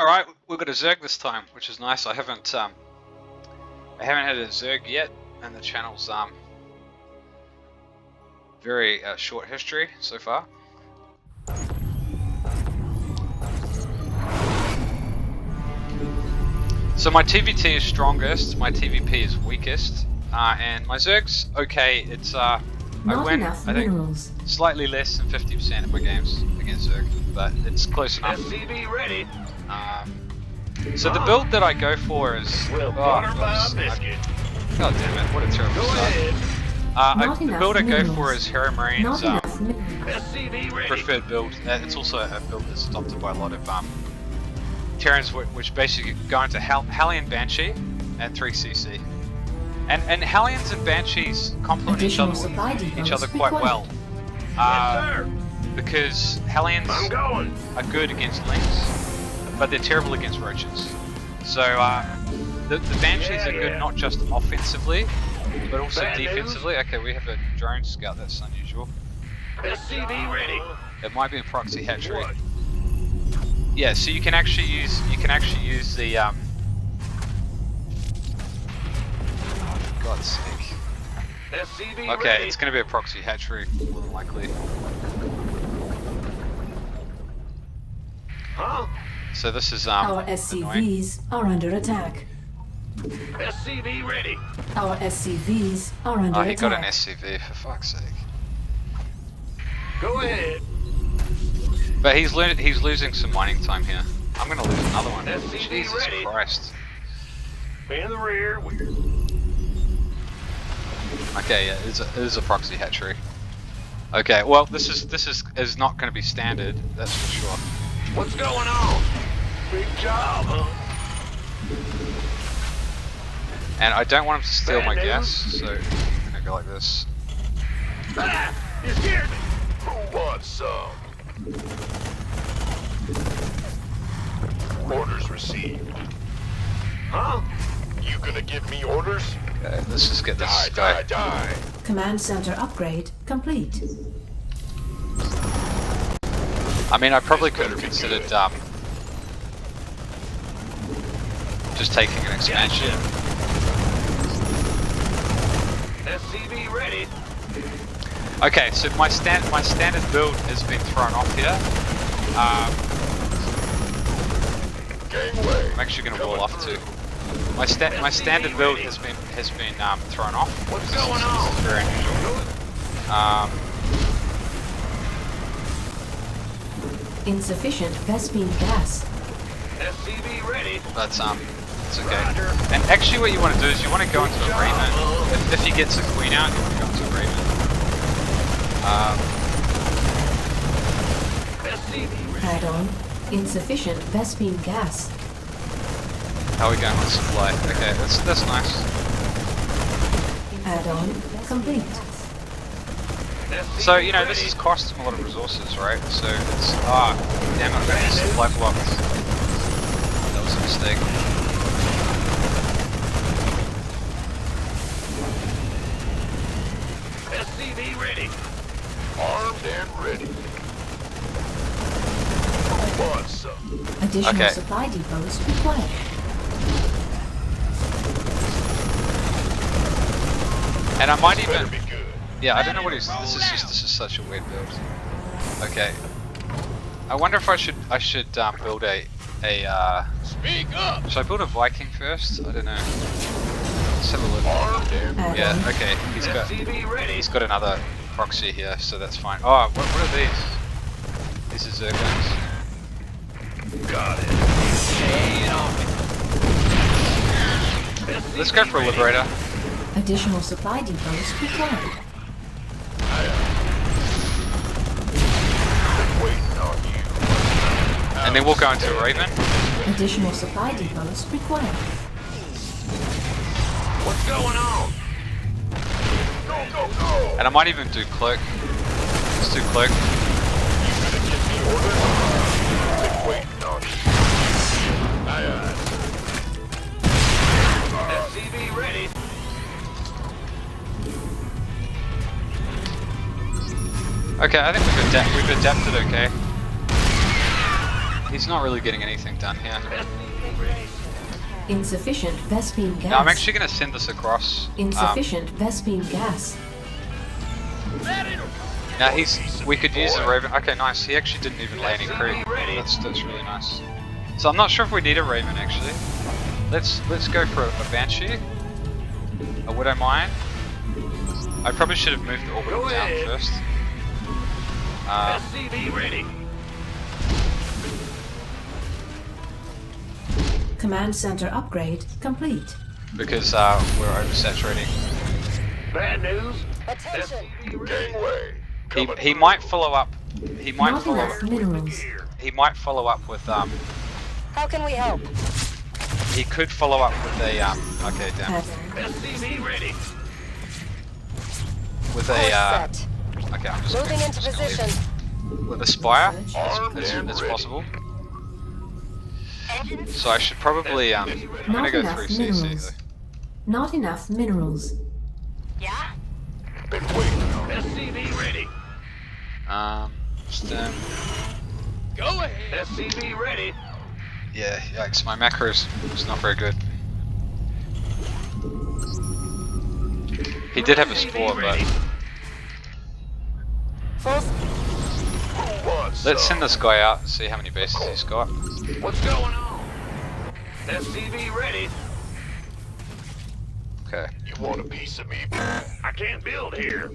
Alright, we've got a zerg this time, which is nice. I haven't had a zerg yet, and the channel's very short history so far. So my TVT is strongest, my TVP is weakest, and my zerg's okay. It's I win, I think, slightly less than 50% of my games against zerg, but it's close enough. SCV ready. So the build that I go for is God damn it! What a terrible start. The build I go for is Hero Marine's preferred build. It's also a build that's adopted by a lot of Terrans, which basically go into Hellion Banshee and 3cc. And Hellions and Banshees complement each other quite well. Because Hellions are good against Lynx, but they're terrible against Roaches. So the Banshees are good not just offensively, but also defensively. Okay, we have a drone scout. That's unusual. SCV ready. It might be a proxy hatchery. Yeah, so you can actually use the oh, for God's sake. SCV okay, ready. it's going to be a proxy hatchery, more than likely. Huh? So this is Our SCVs are under attack. SCV ready. Our SCVs are under he attack. got an SCV, for fuck's sake. Go ahead. But he's losing some mining time here. I'm gonna lose another one. SCV Jesus ready. Christ. In the rear. Okay, yeah, it is a proxy hatchery. Okay, well this is not going to be standard, that's for sure. What's going on? Big job, huh? And I don't want him to steal my gas, so I'm gonna go like this. Ah, you scared me. Who wants some? Orders received. Huh? You gonna give me orders? Okay, let's just get this guy. Die. Command center upgrade complete. I mean, I probably could have considered just taking an expansion. SCV ready. Okay, so my standard build has been thrown off here. Gangway. I'm actually going to wall off too. My standard build has been thrown off. What's going on? This is very unusual. Insufficient Vespine gas. SCV ready. That's it's okay. And actually, what you want to do is you want to go into a Raven. If he gets a queen out, you want to go into a Raven. SCV ready. Add-on. Insufficient Vespine gas. How are we going with supply? Okay, that's nice. Add-on complete. So, you know, this has cost him a lot of resources, right? So it's damn it, I got this supply blocked. That was a mistake. SCV ready. Armed and ready. Who wants some? Additional Okay. supply depots required. And I might Better even, be good. yeah, I don't know what he's. This is such a weird build. Okay, I wonder if I should build a Speak up. should I build a Viking first? I don't know. Let's have a look. Armed and Add-on. Yeah, okay, SCV ready. he's got another proxy here, so that's fine. Oh, what are these? These are zerglings. Got it. Stay on me. Let's go for a liberator. Additional supply depots required. Waiting on you. And then we'll go into a Raven. Additional supply depots required. What's going on? Go, go, go. And I might even do cloak. Let's do cloak. You gonna give me orders? Been waiting on you. Aye, aye. SCV ready. Okay, I think we've adapted okay. he's not really getting anything done here. Insufficient Vespene gas. Now I'm actually going to send this across. Insufficient Vespene gas. Now we could use the Raven. Okay, nice. He actually didn't even lay any creep. That's really nice. So I'm not sure if we need a Raven actually. Let's go for a Banshee. A Widow Mine. I probably should have moved the orbital down first. SCV ready. Command center upgrade complete. Because we're oversaturating. Bad news. Attention. Gangway. He might follow up. He might Not follow enough up. minerals. He might follow up with How can we help? He could follow up with a okay, damn. SCV ready. With Course a set. okay, I'm just Moving gonna, into just gonna leave position. it. With a Spire, Armed it's and ready. possible. So I should probably I'm gonna Not go enough 3 CC minerals. though. Not enough minerals. Yeah? Been waiting on SCV ready. Stem. Go ahead. SCV ready. Yeah, yikes, my macros is not very good. He did have a Spore, but Full Who wants let's some? send this guy out and see how many bases he's got. What's going on? SCV ready. Okay. You want a piece of me? I can't build here.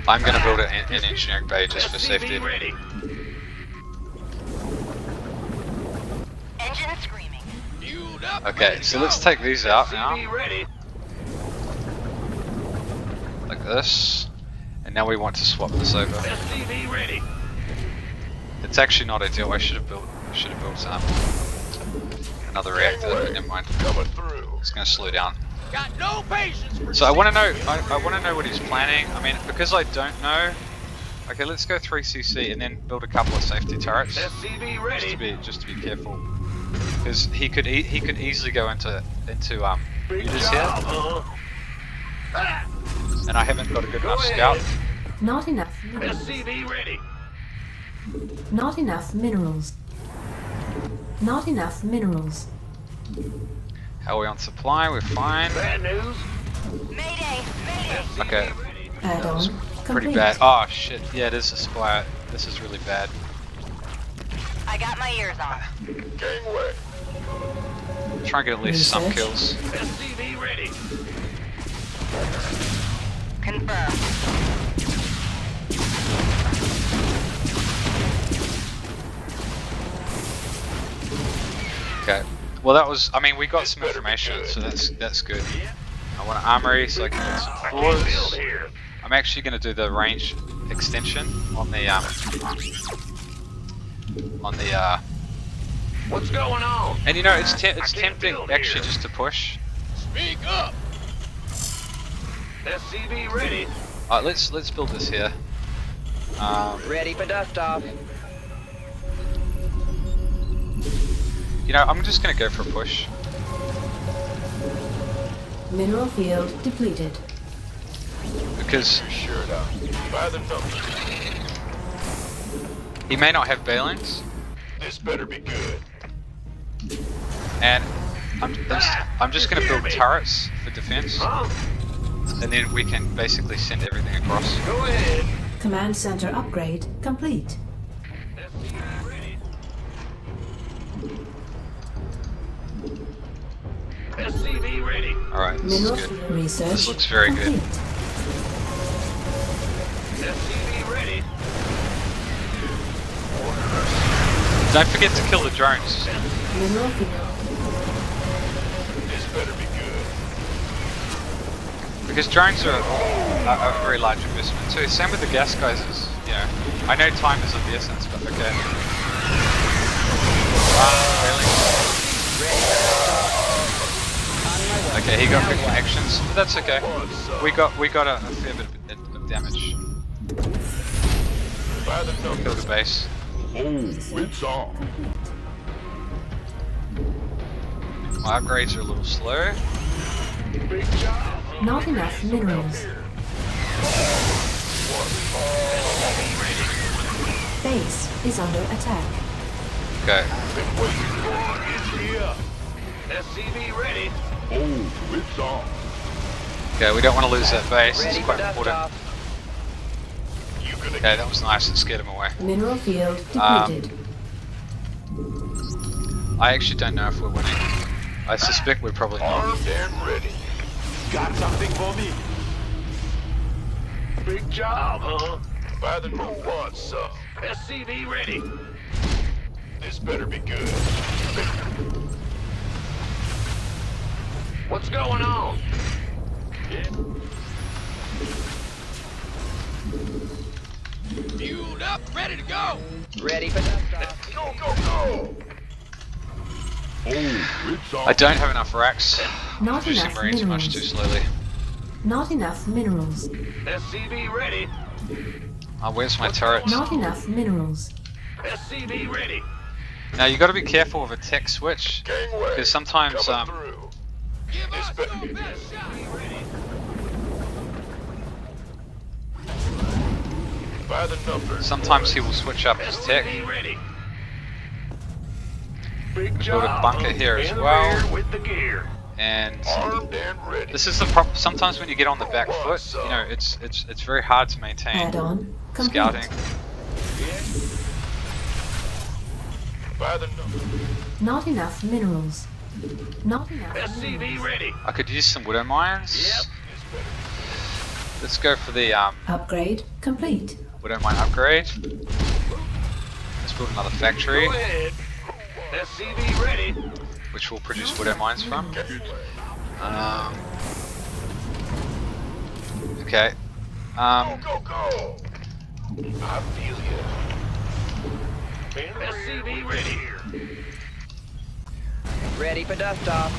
I'm gonna build an engineering bay just for safety. SCV ready. engine screaming. Fueled up. Okay, so let's take these out now. SCV ready. Like this. And now we want to swap this over. SCV ready. It's actually not ideal. I should have built another reactor, but never mind. Coming through. It's gonna slow down. Got no patience for So I wanna know I wanna know what he's planning. I mean, because I don't know. Okay, let's go 3 CC and then build a couple of safety turrets. SCV ready. Just to be careful. Because he could easily go into Big mutas job, here. Ah, And I haven't got a good Go enough ahead. scout. Not enough minerals. SCV ready. Not enough minerals. Not enough minerals. How are we on supply? We're fine. Bad news. Mayday! Mayday! SCV Okay. ready. Add-on Pretty complete. bad. Oh shit, yeah, it is a splat. This is really bad. I got my ears on. Gangway. Try and get at least some Research. kills. SCV ready. Confirmed. Okay. Well, that was. I mean, we got This some better be information, good. so that's good. I want an armory so I can build some I can't build floors. here. I'm actually going to do the range extension on the What's going on? And you know, it's can't tempting build actually here. just to push. Speak up. SCV ready. Let's build this here. Ready for dust off. You know, I'm just going to go for a push. Mineral field depleted. Because Sure enough. By the numbers. he may not have banelings, This better be good. and I'm just going to build turrets for defense, Huh? and then we can basically send everything across. Go ahead. Command center upgrade complete. SCV ready. SCV ready. Alright, this Mineral is good. research This looks very good. complete. SCV ready. Don't forget to kill the drones. Mineral field. This better be good. Because drones are a very large investment too. Same with the gas geysers. You know, I know time is of the essence, but okay. Okay, he got big connections, but that's okay. We got a fair bit of damage. By the Kill numbers. the base. Oh, it's on. My upgrades are a little slow. Big job. Not enough minerals. Base base is under attack. Okay. Been waiting for is here. SCV ready. Oh, it's on. Okay, we don't want to lose that base. Ready It's for quite dust important. off. You gonna Okay, that was nice. It scared him away. Mineral field depleted. I actually don't know if we're winning. I suspect we're probably not. armed and ready? Got something for me? Big job, huh? By the new one, son. SCV ready. This better be good. What's going on? Fueled up, ready to go. Ready for dust off. Go, go, go. Oh, it's on. I don't have enough racks. Not Producing enough marines much too minerals. slowly. Not enough minerals. SCV ready. Oh, where's my turret? Not enough minerals. SCV ready. Now you got to be careful with a tech switch Gangway. because sometimes Coming through. Give This us better your be best shot. by the numbers. sometimes he will switch up his tech. SCV ready. We Big built a job. bunker here as In the well. rear with the gear. And Armed and ready. this is the problem. Sometimes when you get on the back foot, you know, it's very hard to maintain Add-on complete. scouting. By the numbers. Not enough minerals. Not enough SCV minerals. ready. I could use some widow mines. Yep. Let's go for the Upgrade complete. widow mine upgrade. Let's build another factory, Go ahead. SCV ready. which we'll produce widow mines from. Okay. Go, go, go. I feel you. SCV ready. Ready for dust off.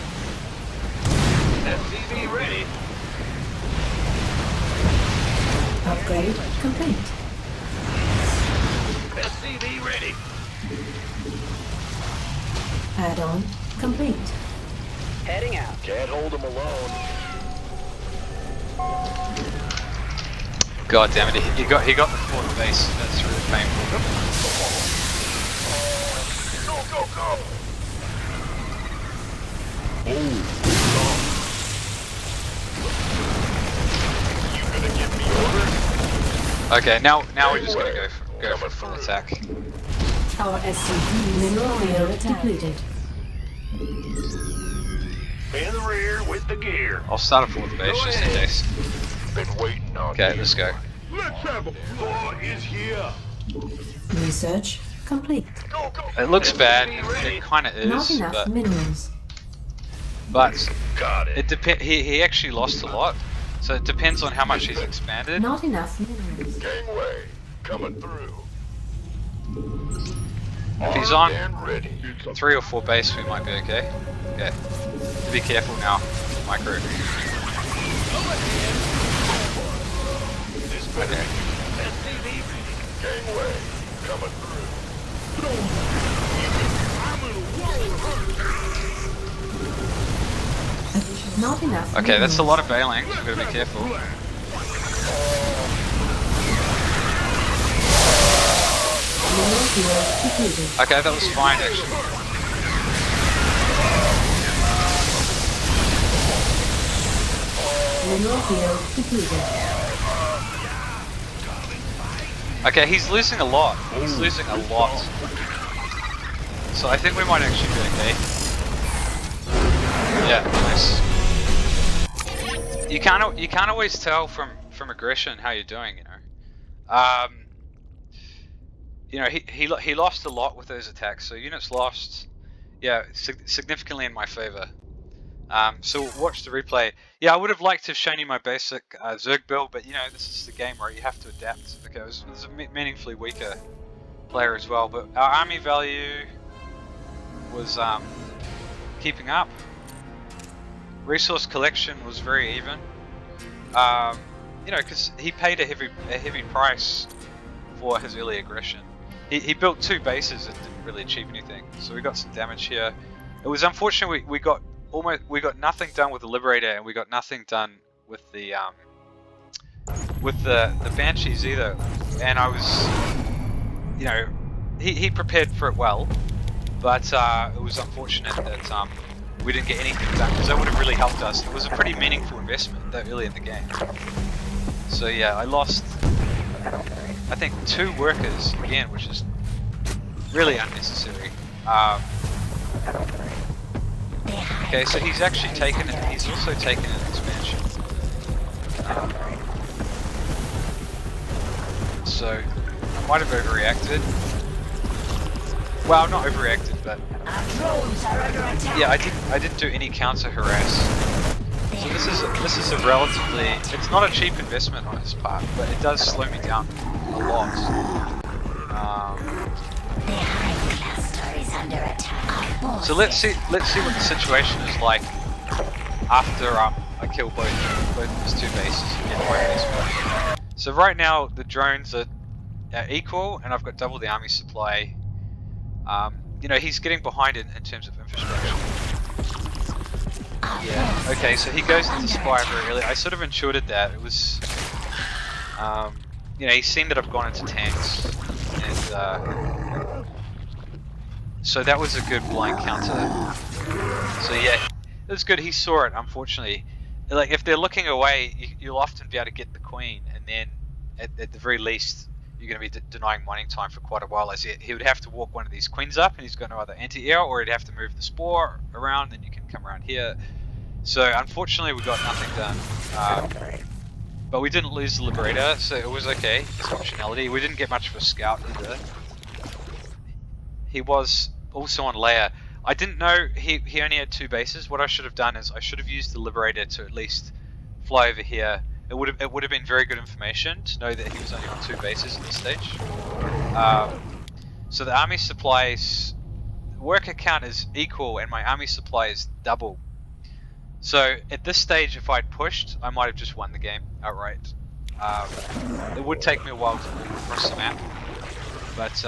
SCV ready. Upgrade complete. SCV ready. Add-on complete. Heading out. Can't hold him alone. God damn it! He got the fourth base. That's really painful. Go, go, go. You gonna give me orders? Okay, now we're just gonna go for full attack. Our SCV mineral field depleted. In the rear with the gear. I'll start a fourth base just in case. Been waiting on Okay, you. let's go. Let's have a war is here. Research complete. Go, go. It looks bad. SCV ready. It kind of Not is, enough minerals. but Got it. it depends. He actually lost a lot, so it depends on how much he's expanded. Not enough minerals. Gangway coming through. If he's Armed on and ready. 3 or 4 base, we might be okay. Okay. Be careful now, micro. This better be SCV ready. Gangway coming through. Not enough Okay, that's a minerals. lot of bailing. We've got to be careful. Mineral field depleted. Okay, that was fine actually. Mineral field depleted. Okay, he's losing a lot. He's losing a lot. So I think we might actually be okay. Yeah, nice. You can't always tell from aggression how you're doing, you know. You know, he lost a lot with those attacks, so units lost, yeah, significantly in my favor. So watch the replay. Yeah, I would have liked to have shown you my basic zerg build, but you know, this is the game where you have to adapt. Okay, it was a meaningfully weaker player as well, but our army value was keeping up. Resource collection was very even. You know, because he paid a heavy price for his early aggression. He built 2 bases and didn't really achieve anything, so we got some damage here. It was unfortunate we got nothing done with the liberator, and we got nothing done with the banshees either. And I was you know, he prepared for it well, but it was unfortunate that we didn't get anything done, because that would have really helped us. It was a pretty meaningful investment that early in the game. So yeah, I lost, I think, 2 workers again, which is really unnecessary. Okay, so he's actually taken it. He's also taken an expansion. So I might have overreacted. Well, not overreacted, but yeah, I didn't do any counter harass. So this is a relatively, it's not a cheap investment on his part, but it does slow me down a lot. So let's see what the situation is like after I kill both of his 2 bases and get both these guys. So right now the drones are equal, and I've got double the army supply. You know, he's getting behind in terms of infrastructure. Yeah. Okay, so he goes into Spire very early. I sort of intuited that. It was, you know, he's seen that I've gone into tanks, and so that was a good blind counter. So yeah, it was good. He saw it. Unfortunately, like if they're looking away, you'll often be able to get the queen, and then at the very least, you're going to be denying mining time for quite a while. As he would have to walk one of these queens up, and he's going to either anti-air, or he'd have to move the spore around. Then you can come around here. So unfortunately, we got nothing done. But we didn't lose the liberator, so it was okay. It's optionality. We didn't get much of a scout either. He was also on layer. I didn't know he only had 2 bases. What I should have done is I should have used the liberator to at least fly over here. It would have been very good information to know that he was only on 2 bases at this stage. So the army supplies worker count is equal, and my army supply is double. So at this stage, if I'd pushed, I might have just won the game outright. It would take me a while to move across the map, but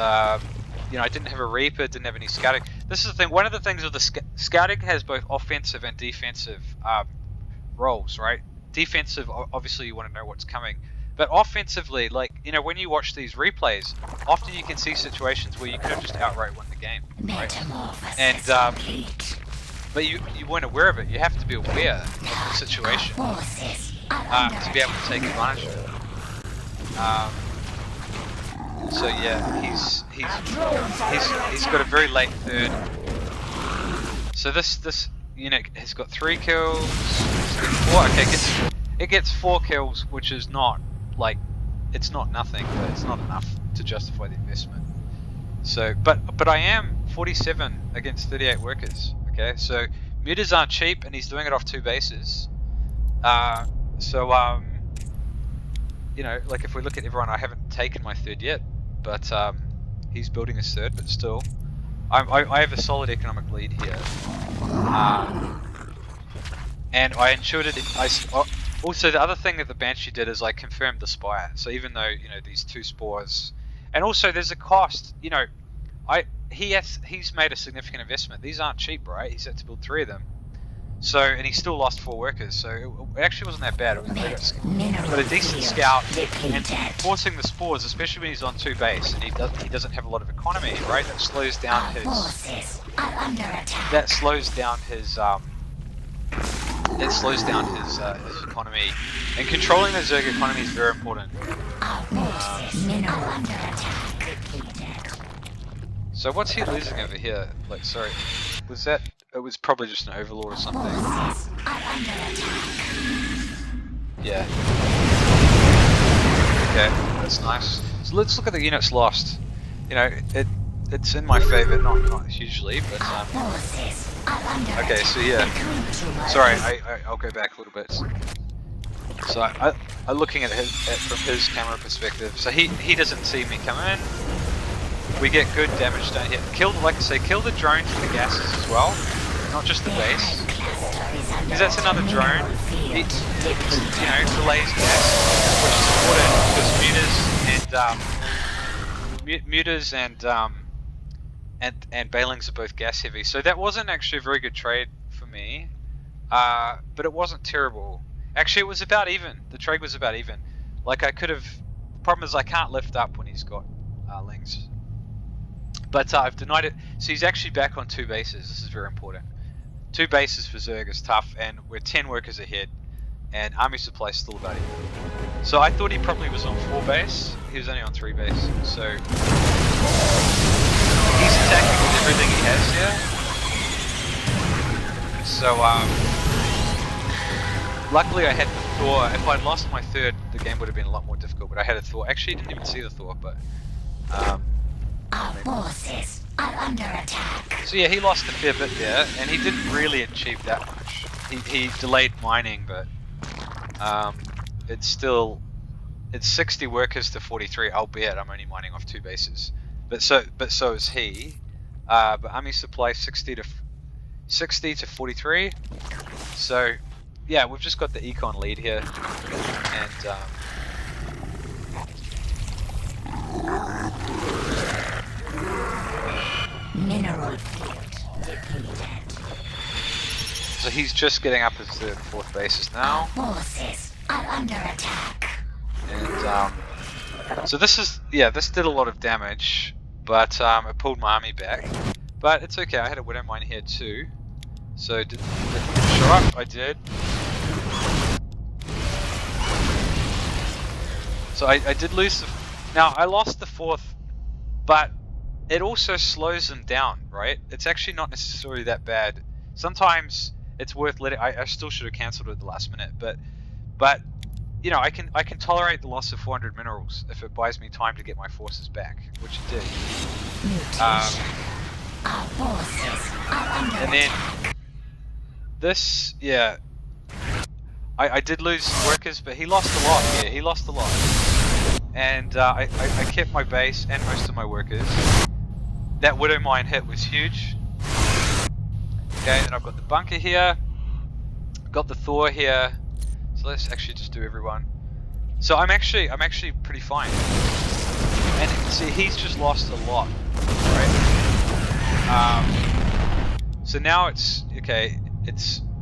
you know, I didn't have a Reaper, didn't have any scouting. This is the thing. One of the things with the scouting has both offensive and defensive roles, right? Defensive, obviously, you want to know what's coming, but offensively, like, you know, when you watch these replays, often you can see situations where you could have just outright won the game, right? And but you weren't aware of it. You have to be aware of the situation to be able to take advantage of it. So yeah, he's got a very late 3rd. So this unit has got 3 kills. 4. Okay, it gets 4 kills, which is not like, it's not nothing, but it's not enough to justify the investment. So, but I am 47 against 38 workers. Okay, so mutas aren't cheap, and he's doing it off 2 bases. You know, like if we look at everyone, I haven't taken my 3rd yet, but he's building his 3rd, but still, I have a solid economic lead here. And I ensured it. Also, the other thing that the Banshee did is I confirmed the Spire. So even though, you know, these 2 spores, and also there's a cost. You know, he's made a significant investment. These aren't cheap, right? He's had to build 3 of them. So, and he still lost 4 workers. So it actually wasn't that bad. It was but a decent scout, and forcing the spores, especially when he's on 2 base and he doesn't have a lot of economy, right? That slows down his. That slows down his. It slows down his economy, and controlling the zerg economy is very important. So what's he losing over here? Like, sorry, was that? It was probably just an overlord or something. Yeah. Okay, that's nice. So let's look at the units lost. You know, it's in my favour, not hugely, but okay, so yeah. Sorry, I'll go back a little bit. So I'm looking at from his camera perspective. So he doesn't see me come in. We get good damage down here. Like I say, kill the drones and the gases as well, not just the base. Because that's another drone. It you know, delays gas, which is important because mutas and banelings are both gas heavy. So that wasn't actually a very good trade for me, but it wasn't terrible. Actually, it was about even. The trade was about even. Like I could have. The problem is I can't lift up when he's got lings. But I've denied it. So he's actually back on 2 bases. This is very important. 2 bases for Zerg is tough, and we're 10 workers ahead, and army supply is still about equal. So I thought he probably was on 4 base. He was only on 3 base. So he's attacking with everything he has here. So luckily I had the Thor. If I'd lost my 3rd, the game would have been a lot more difficult. But I had a Thor. Actually, didn't even see the Thor, but. Our forces are under attack. So yeah, he lost a fair bit there, and he didn't really achieve that much. He delayed mining, but it's 60 workers to 43, albeit I'm only mining off 2 bases. But so is he. But army supply 60 to 43. So yeah, we've just got the econ lead here, and Mineral field depleted. so he's just getting up his 3rd and 4th bases now. Our forces are under attack. And so this did a lot of damage, but it pulled my army back. But it's okay, I had a widow mine here too. So did I show up? I did. So I did lose now I lost the 4th, but it also slows them down, right? It's actually not necessarily that bad. Sometimes it's worth letting. I still should have cancelled it at the last minute, but you know, I can tolerate the loss of 400 minerals if it buys me time to get my forces back, which it did. Our forces are under And then attack. this, yeah, I did lose workers, but he lost a lot. Yeah, he lost a lot, and I kept my base and most of my workers. That widow mine hit was huge. Okay, then I've got the bunker here, got the Thor here. So let's actually just do everyone. So I'm actually pretty fine. And see, he's just lost a lot, right? So now it's okay.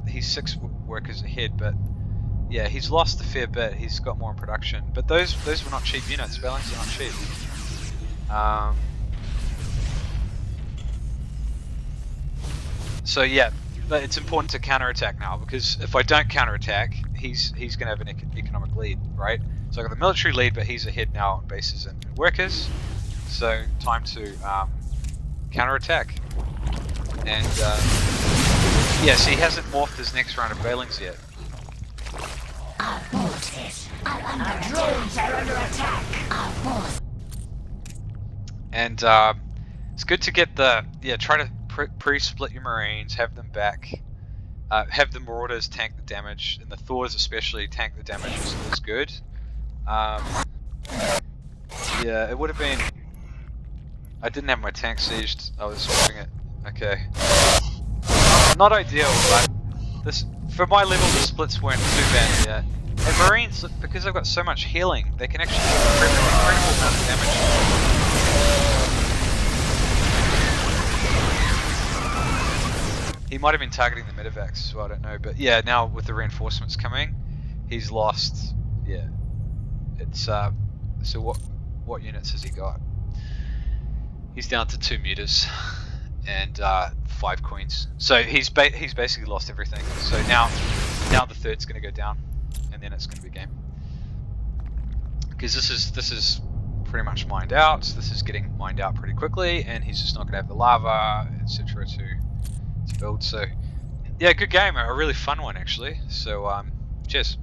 He's 6 workers ahead, but yeah, he's lost a fair bit. He's got more in production, but those were not cheap units. Balance are not cheap. So yeah, but it's important to counterattack now, because if I don't counterattack, he's going to have an economic lead, right? So I got the military lead, but he's ahead now on bases and workers. So time to counterattack. And yeah, so he hasn't morphed his next round of banelings yet. Our forces are under attack. Drones are under attack. Our forces. And it's good to get try to pre-split your marines, have them back, have the marauders tank the damage, and the Thors especially tank the damage is good. Yeah, it would have been. I didn't have my tank sieged. I was watching it. Okay. Not ideal, but this for my level the splits weren't too bad yet. And marines, because they've got so much healing, they can actually do an incredible amount of damage. He might have been targeting the medevacs as well, I don't know. But yeah, now with the reinforcements coming, he's lost. Yeah, it's so what units has he got? He's down to 2 mutas and 5 queens. So he's basically lost everything. So now the 3rd's going to go down, and then it's going to be game. Because this is pretty much mined out. This is getting mined out pretty quickly, and he's just not going to have the lava, etc. to build. So yeah, good game, a really fun one actually. So cheers.